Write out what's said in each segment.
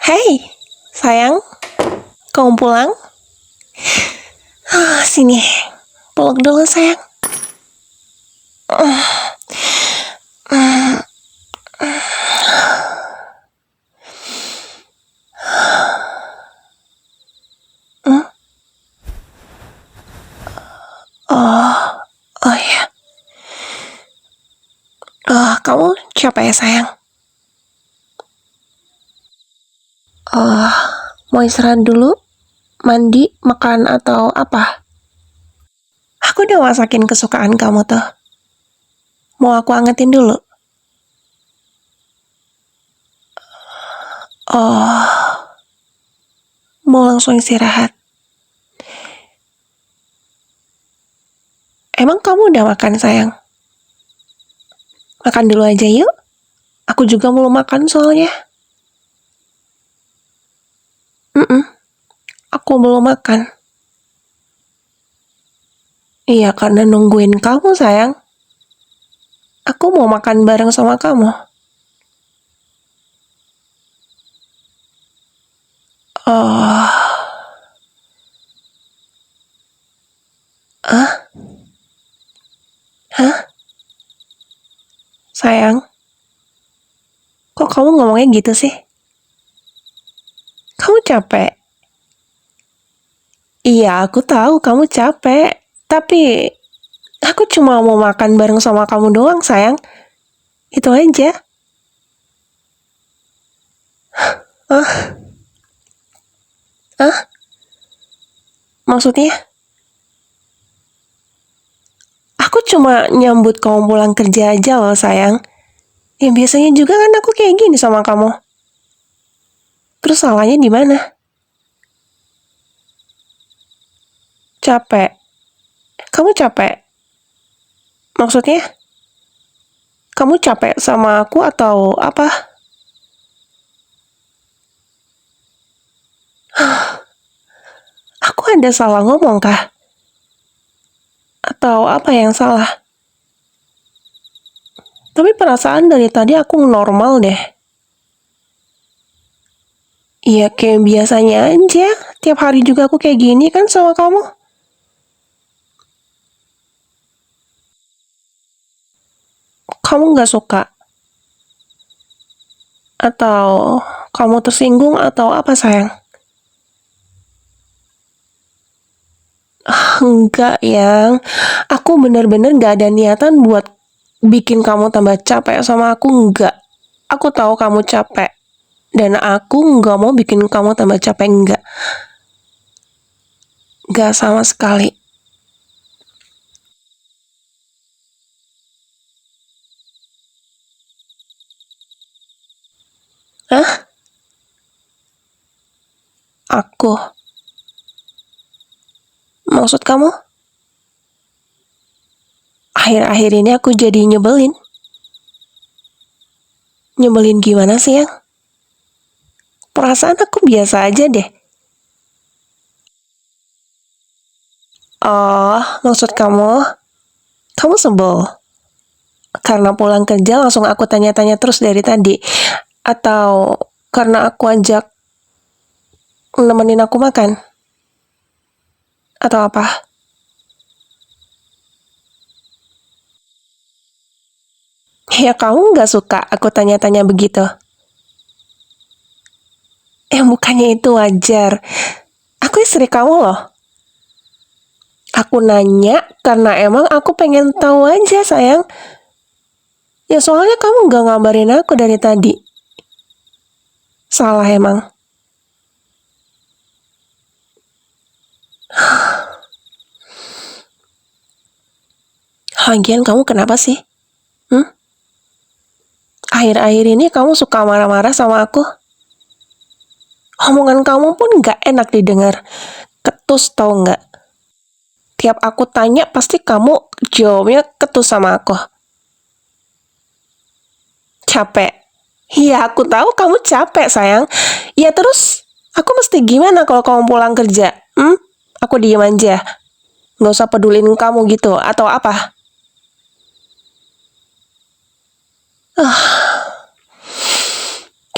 Hei, sayang, kamu pulang? Sini, peluk dulu sayang. Oh ya, kamu capek ya sayang? Mau istirahat dulu? Mandi, makan, atau apa? Aku udah masakin kesukaan kamu tuh. Mau aku angetin dulu? Mau langsung istirahat? Emang kamu udah makan sayang? Makan dulu aja yuk. Aku juga mau makan soalnya. Aku belum makan. Iya, karena nungguin kamu sayang. Aku mau makan bareng sama kamu. Hah? Sayang, kok kamu ngomongnya gitu sih? Kamu capek? Iya, aku tahu kamu capek. Tapi, aku cuma mau makan bareng sama kamu doang, sayang. Itu aja. Maksudnya, aku cuma nyambut kamu pulang kerja aja loh, sayang. Ya, biasanya juga kan aku kayak gini sama kamu. Terus salahnya di mana? Capek. Kamu capek? Maksudnya, kamu capek sama aku atau apa? Aku ada salah ngomong kah? Atau apa yang salah? Tapi perasaan dari tadi aku normal deh. Iya kayak biasanya aja. Tiap hari juga aku kayak gini kan sama kamu. Kamu nggak suka? Atau kamu tersinggung atau apa sayang? Enggak yang. Aku bener-bener nggak ada niatan buat bikin kamu tambah capek sama aku. Enggak. Aku tahu kamu capek. Dan aku nggak mau bikin kamu tambah capek. Enggak. Nggak sama sekali. Hah? Aku. Maksud kamu? Akhir-akhir ini aku jadi nyebelin. Nyebelin gimana sih, yang? Perasaan aku biasa aja deh. Oh, maksud kamu sebel. Karena pulang kerja langsung aku tanya-tanya terus dari tadi. Atau karena aku ajak nemenin aku makan? Atau apa? Ya kamu nggak suka aku tanya-tanya begitu. Bukannya itu wajar. Aku istri kamu loh. Aku nanya karena emang aku pengen tahu aja sayang. Ya soalnya kamu nggak ngabarin aku dari tadi. Salah emang. Lagian kamu kenapa sih? Akhir-akhir ini kamu suka marah-marah sama aku. Omongan kamu pun nggak enak didengar. Ketus tau nggak? Tiap aku tanya pasti kamu jawabnya ketus sama aku. Capek. Iya, aku tahu kamu capek, sayang. Ya terus, aku mesti gimana kalau kamu pulang kerja? Aku diem aja. Nggak usah pedulin kamu gitu, atau apa?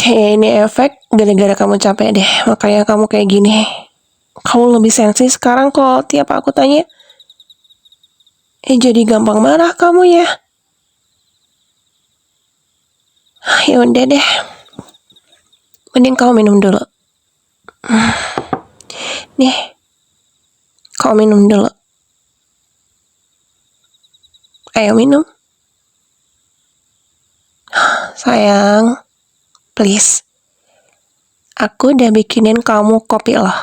Kayak ini efek gara-gara kamu capek deh, makanya kamu kayak gini. Kamu lebih sensi sekarang kalau tiap aku tanya. Jadi gampang marah kamu ya. Ya udah deh, mending kamu minum dulu. Nih, kamu minum dulu. Ayo minum. Sayang, please. Aku udah bikinin kamu kopi loh.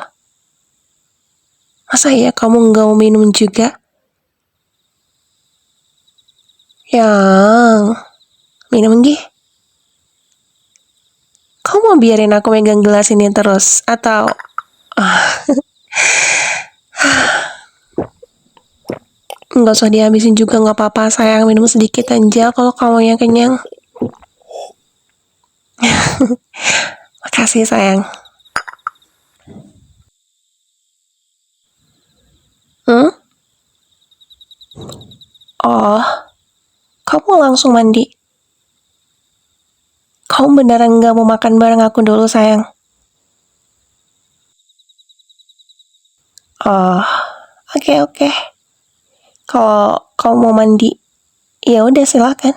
Masa ya kamu nggak mau minum juga? Yang minum gih. Kamu mau biarin aku megang gelas ini terus? Atau... nggak usah dihabisin juga nggak apa-apa sayang, minum sedikit aja kalau kamu yang kenyang. Makasih sayang. Oh, kamu langsung mandi. Kamu beneran nggak mau makan bareng aku dulu sayang? Oh, oke. Kalau kamu mau mandi, ya udah silakan.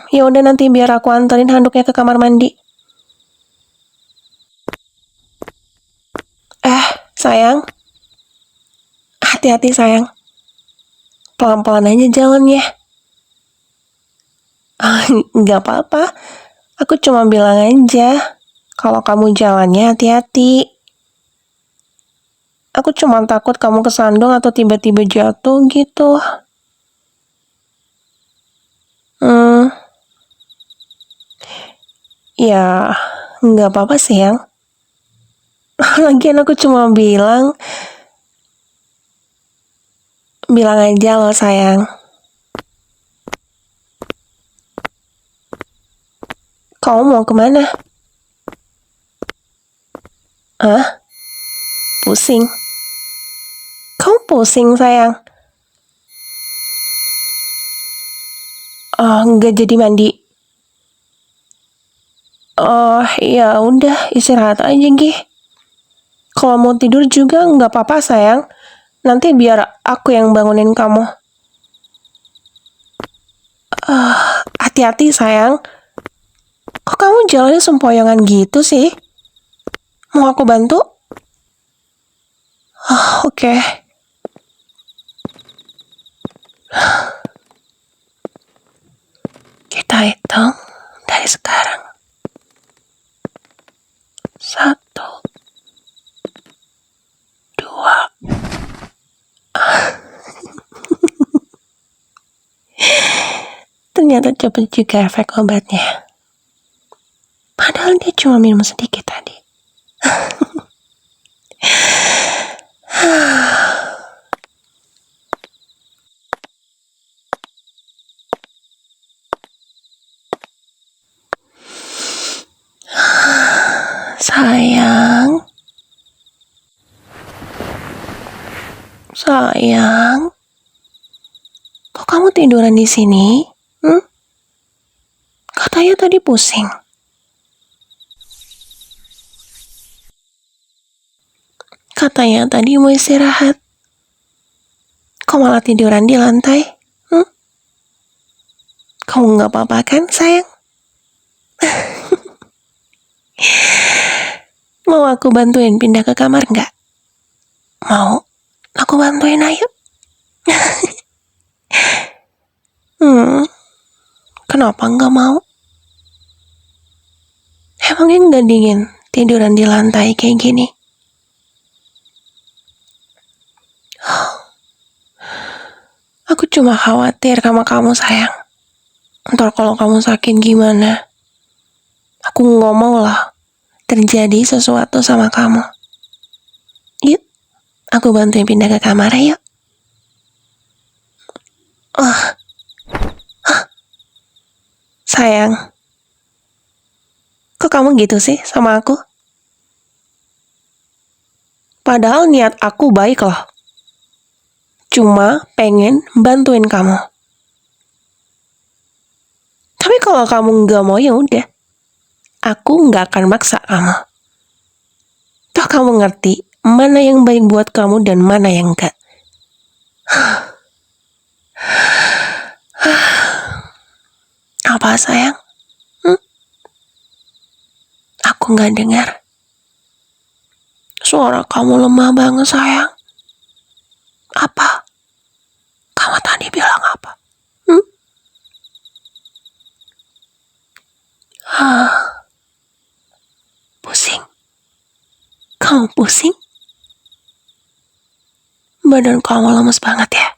Ya udah nanti biar aku anterin handuknya ke kamar mandi. Sayang, hati-hati sayang. Pelan-pelan aja jalannya. Nggak apa-apa. Aku cuma bilang aja, kalau kamu jalannya hati-hati. Aku cuma takut kamu kesandung atau tiba-tiba jatuh gitu. Ya, nggak apa-apa sih yang. Lagian aku cuma bilang aja loh sayang. Kamu mau kemana? Hah? Pusing? Kamu pusing sayang? Oh, nggak jadi mandi. Oh, ya udah istirahat aja gih. Kalau mau tidur juga nggak apa-apa sayang. Nanti biar aku yang bangunin kamu. Hati-hati sayang. Kok kamu jalannya sempoyongan gitu sih? Mau aku bantu? Oke. Kita hitung dari sekarang. 1, 2. Ternyata cepet juga efek obatnya. Padahal dia cuma minum sedikit tadi. Sayang, kok kamu tiduran di sini? Katanya tadi pusing. Katanya tadi mau istirahat. Kok malah tiduran di lantai? Kamu nggak apa-apa kan, sayang? Mau aku bantuin pindah ke kamar nggak? Mau? Aku bantuin, ayo. Kenapa nggak mau? Emangnya nggak dingin tiduran di lantai kayak gini? Aku cuma khawatir sama kamu sayang. Ntar kalau kamu sakit gimana? Aku nggak mau lah terjadi sesuatu sama kamu. Yuk, aku bantuin pindah ke kamar, ayo. Sayang, kok kamu gitu sih sama aku? Padahal niat aku baik loh. Cuma pengen bantuin kamu. Tapi kalau kamu nggak mau ya udah, aku nggak akan maksa kamu. Toh kamu ngerti mana yang baik buat kamu dan mana yang enggak. Apa sayang? Aku nggak dengar. Suara kamu lemah banget sayang. Apa? Kamu tadi bilang apa? Pusing. Kamu pusing? Badan kamu lemes banget ya?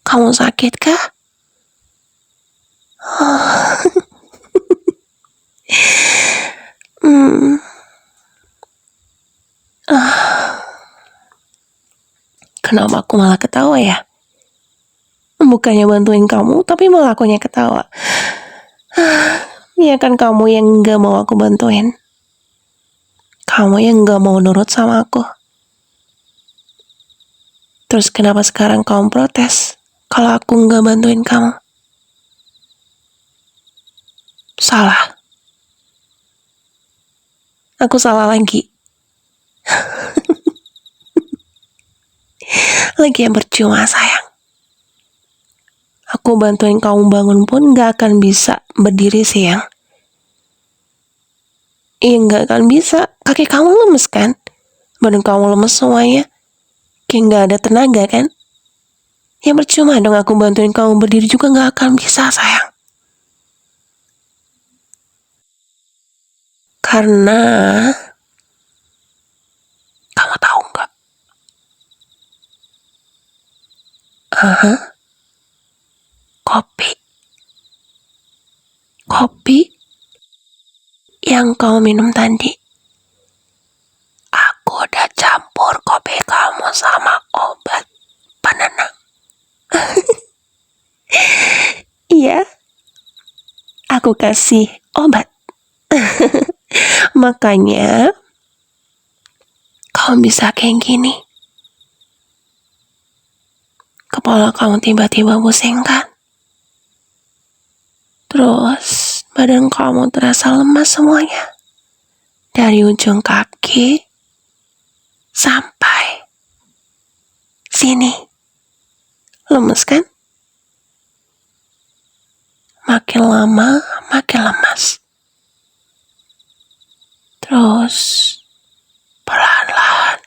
Kamu sakit kah? Kenapa aku malah ketawa ya? Bukannya bantuin kamu, tapi malah akunya ketawa. Ya kan kamu yang gak mau aku bantuin. Kamu yang gak mau nurut sama aku. Terus kenapa sekarang kamu protes kalau aku gak bantuin kamu? Salah. Aku salah lagi. Lagi yang percuma sayang. Aku bantuin kamu bangun pun gak akan bisa berdiri siang. Iya gak akan bisa. Kaki kamu lemes kan? Badan kamu lemes semuanya. Kayak gak ada tenaga kan? Ya percuma dong aku bantuin kamu berdiri juga gak akan bisa sayang. Karena kamu tahu gak? Kopi yang kau minum tadi, aku udah campur kopi kamu sama obat penenang. Iya, aku kasih obat. Makanya kamu bisa kayak gini. Kepala kamu tiba-tiba pusing kan? Terus badan kamu terasa lemas semuanya. Dari ujung kaki sampai sini. Lemes kan? Makin lama makin lemas. Terus perlahan-lahan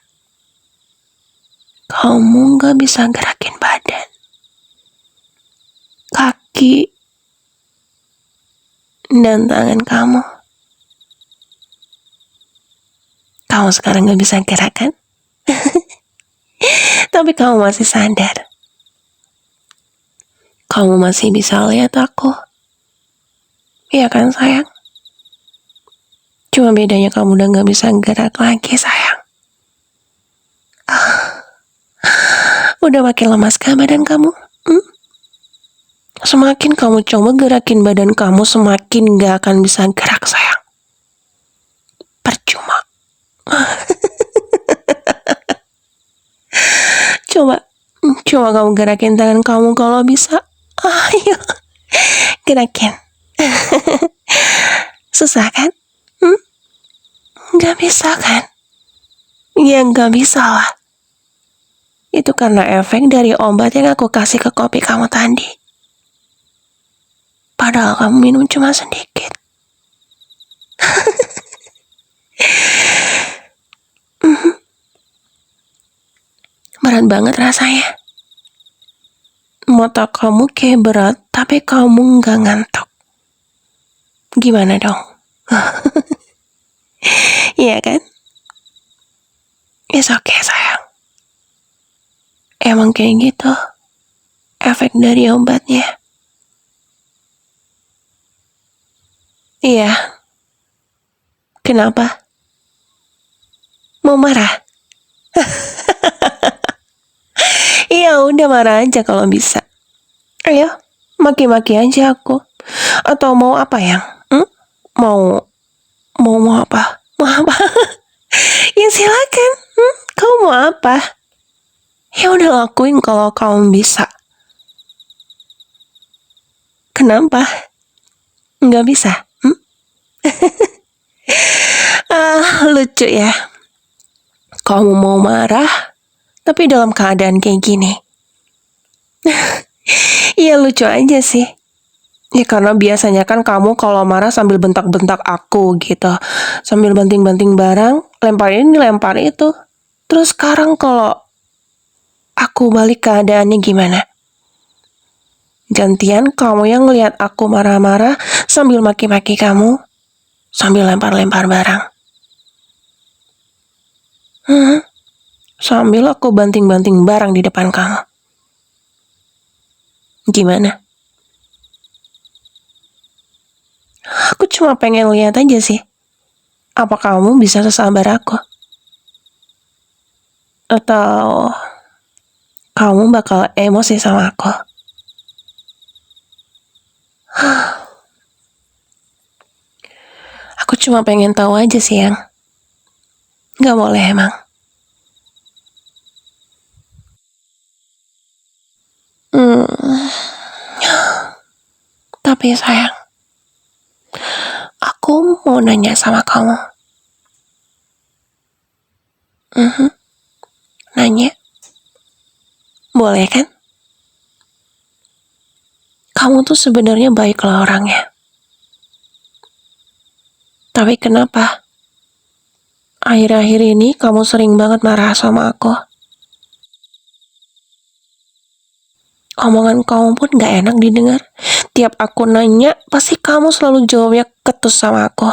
kamu gak bisa gerakin badan. Kaki dan tangan kamu. Kamu sekarang gak bisa gerak kan? Tapi kamu masih sadar. Kamu masih bisa lihat aku. Iya kan sayang? Cuma bedanya kamu udah gak bisa gerak lagi sayang. Udah makin lemas kah badan kamu? Semakin kamu coba gerakin badan kamu, semakin gak akan bisa gerak sayang. Percuma. Coba kamu gerakin tangan kamu kalau bisa. Ayo, gerakin. Susah kan? Gak bisa kan? Ya gak bisa lah. Itu karena efek dari obat yang aku kasih ke kopi kamu tadi. Padahal kamu minum cuma sedikit. Berat banget rasanya. Mata kamu kayak berat, tapi kamu gak ngantuk. Gimana dong? Iya kan? It's okay sayang. Emang kayak gitu efek dari obatnya. Iya. Kenapa? Mau marah? Iya udah marah aja kalau bisa. Ayo, maki-maki aja aku. Atau mau apa yang? Mau apa? Mau apa? Ya silakan. Kamu mau apa? Ya udah lakuin kalau kamu bisa. Kenapa? Nggak bisa? Lucu ya. Kamu mau marah, tapi dalam keadaan kayak gini. Iya lucu aja sih. Ya karena biasanya kan kamu kalau marah sambil bentak-bentak aku gitu. Sambil banting-banting barang, lempar ini, lempar itu. Terus sekarang kalau aku balik keadaannya gimana? Gantian kamu yang ngeliat aku marah-marah sambil maki-maki kamu, sambil lempar-lempar barang. Sambil aku banting-banting barang di depan kamu. Gimana? Aku cuma pengen lihat aja sih. Apa kamu bisa sesabar aku? Atau kamu bakal emosi sama aku? Aku cuma pengen tahu aja sih, yang nggak boleh emang. Tapi sayang, aku mau nanya sama kamu. Nanya? Boleh kan? Kamu tuh sebenarnya baik lah orangnya. Tapi kenapa? Akhir-akhir ini kamu sering banget marah sama aku. Omongan kamu pun gak enak didengar. Tiap aku nanya, pasti kamu selalu jawabnya ketus sama aku.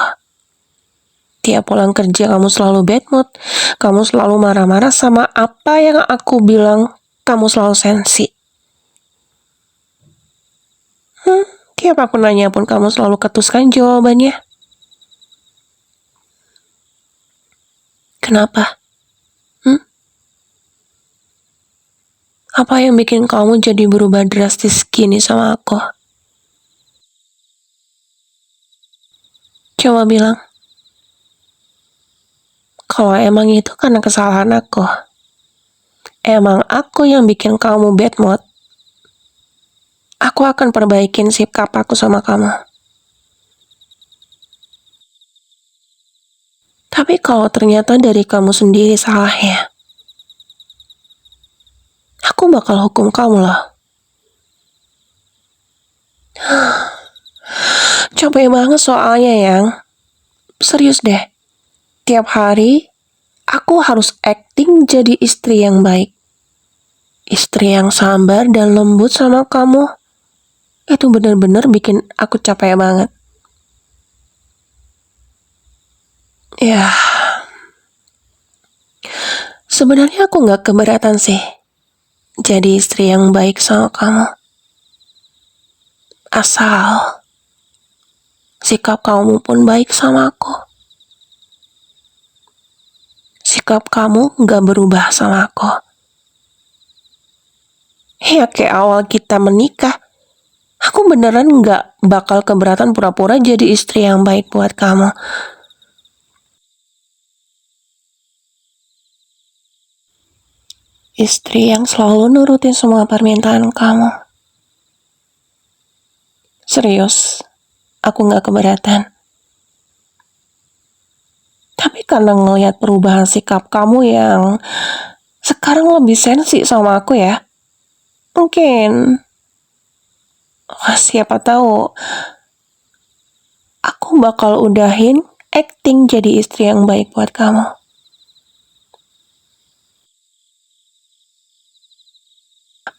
Tiap pulang kerja kamu selalu bad mood. Kamu selalu marah-marah sama apa yang aku bilang. Kamu selalu sensi. Tiap aku nanya pun kamu selalu ketuskan jawabannya. Kenapa? Apa yang bikin kamu jadi berubah drastis gini sama aku? Coba bilang. Kalau emang itu karena kesalahan aku. Emang aku yang bikin kamu bad mood. Aku akan perbaikin sikap aku sama kamu. Tapi kalau ternyata dari kamu sendiri salahnya, aku bakal hukum kamu loh. Capek banget soalnya, yang serius deh. Tiap hari, aku harus acting jadi istri yang baik. Istri yang sabar dan lembut sama kamu. Itu bener-bener bikin aku capek banget. Ya, sebenarnya aku gak keberatan sih jadi istri yang baik sama kamu. Asal sikap kamu pun baik sama aku. Sikap kamu gak berubah sama aku. Ya kayak awal kita menikah, aku beneran gak bakal keberatan pura-pura jadi istri yang baik buat kamu. Istri yang selalu nurutin semua permintaan kamu. Serius, aku gak keberatan. Tapi karena ngelihat perubahan sikap kamu yang sekarang lebih sensi sama aku ya, mungkin siapa tahu aku bakal udahin acting jadi istri yang baik buat kamu.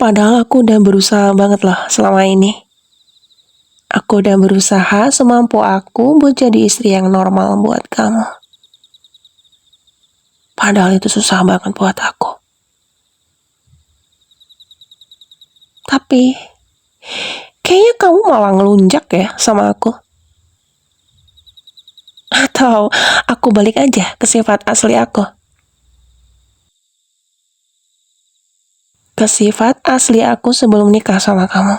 Padahal aku udah berusaha banget loh selama ini. Aku udah berusaha semampu aku buat jadi istri yang normal buat kamu. Padahal itu susah banget buat aku. Tapi kayaknya kamu malah ngelunjak ya sama aku. Atau aku balik aja ke sifat asli aku. Ke sifat asli aku sebelum nikah sama kamu.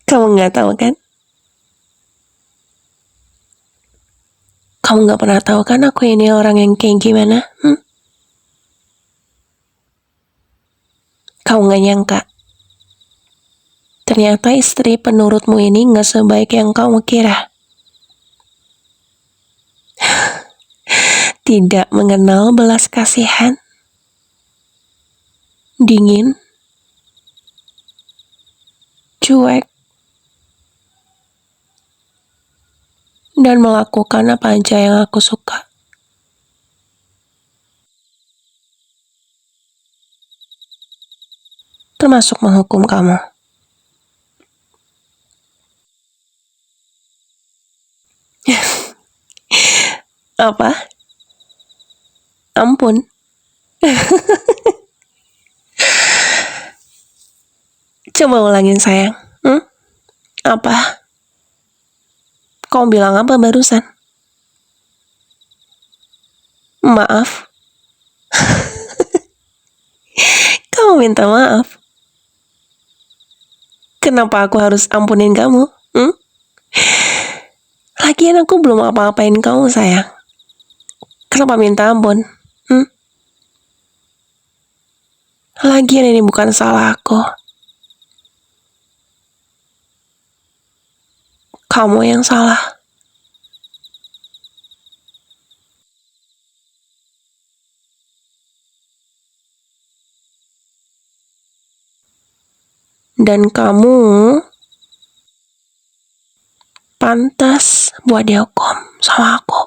Kamu gak tahu kan? Kamu gak pernah tahu kan aku ini orang yang kayak gimana? Kamu gak nyangka Ternyata istri penurutmu ini nggak sebaik yang kamu kira. Tidak mengenal belas kasihan, dingin, cuek, dan melakukan apa aja yang aku suka. Termasuk menghukum kamu. Apa? Ampun. Coba ulangin sayang. Apa? Kau bilang apa barusan? Maaf. Kamu minta maaf. Kenapa aku harus ampunin kamu? Lagian aku belum apa-apain kamu sayang. Kenapa minta ampun? Lagian ini bukan salah aku. Kamu yang salah. Dan kamu pantas buat dihukum sama aku.